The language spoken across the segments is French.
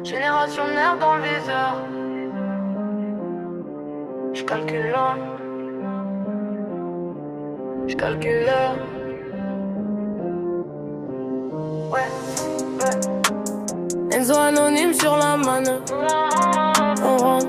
Génération nerf dans le viseur. J'calcule l'heure. J'calcule l'heure. Ouais. Enzo anonyme sur la manne. On rentre,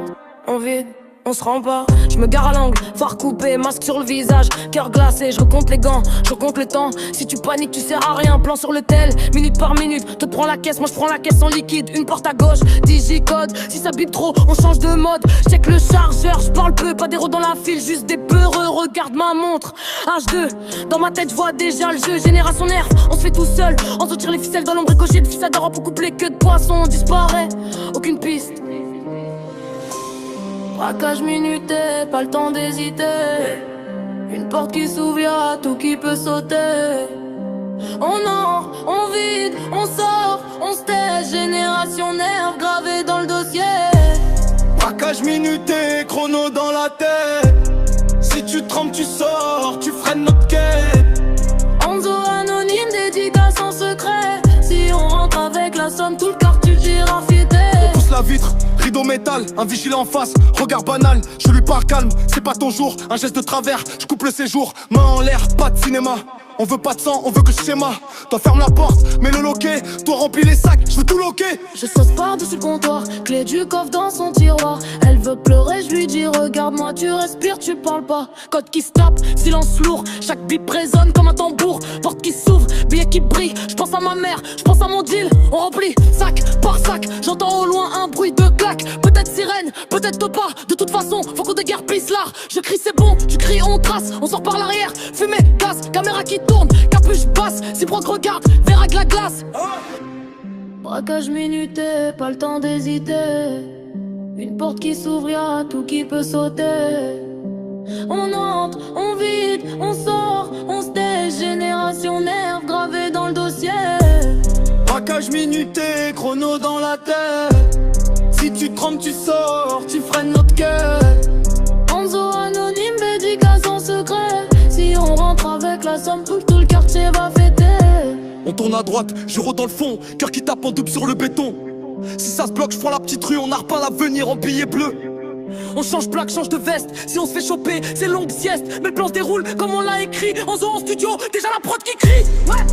on vide, on se rend pas. Je me gare à l'angle, phare coupé, masque sur le visage, cœur glacé, je recompte les gants, je recompte le temps. Si tu paniques, tu sers à rien, plan sur le tel, minute par minute, te prends la caisse, moi je prends la caisse en liquide, une porte à gauche, digicode. Si ça bip trop, on change de mode. Check le chargeur, je parle peu, pas des rots dans la file, juste des peureux, regarde ma montre. H2, dans ma tête je vois déjà le jeu, génération nerf, on se fait tout seul, on se tire les ficelles dans l'ombre écochée de fils à d'Europe, on coupe les queues de poisson, on disparaît, aucune piste. Braquage minuté, pas le temps d'hésiter. Une porte qui s'ouvre, y'a tout qui peut sauter. On entre, on vide, on sort, on se tait. Génération nerf gravée dans le dossier. Braquage minuté, chrono dans la tête. Si tu trembles, tu sors, tu freines notre quête. Enzo anonyme, dédicace en secret. Si on rentre avec la somme, tout le quartier giraffité. On pousse la vitre, rideau métal, un vigilant en face, regard banal, je lui parle calme, c'est pas ton jour, un geste de travers, je coupe le séjour, main en l'air, pas de cinéma. On veut pas de sang, on veut que je schéma. Toi ferme la porte, mets le loquet. Toi remplis les sacs, je veux tout loquer. Je saute par-dessus le comptoir, clé du coffre dans son tiroir. Elle veut pleurer, je lui dis regarde-moi, tu respires, tu parles pas. Code qui se tape, silence lourd, chaque bip résonne comme un tambour. Porte qui s'ouvre, billet qui brille, je pense à ma mère, je pense à mon deal. On remplit sac par sac, j'entends au loin un bruit de claque. Peut-être sirène, peut-être pas, de toute façon, faut qu'on déguerpisse l'art. Je crie c'est bon, tu cries on trace, on sort par l'arrière. Fumée, gaz, caméra qui tourne, capuche basse, si proc regarde, verre avec la glace. Braquage minuté, pas le temps d'hésiter. Une porte qui s'ouvre, y'a tout qui peut sauter. On entre, on vide, on sort, on se tait. Génération nerf gravée dans le dossier. Braquage minuté, chrono dans la tête. Si tu trembles, tu sors, tu freines notre quête. Enzo anonyme, dédicace en secret. Si on rentre avec la somme, tout le quartier va fêter. On tourne à droite, je rôde dans le fond, cœur qui tape en double sur le béton. Si ça se bloque, je prends la petite rue, on a repeint l'avenir en billets bleus. On change plaque, change de veste. Si on se fait choper, c'est longue sieste. Mais le plan se déroule comme on l'a écrit. Enzo en studio, déjà la prod qui crie. Ouais.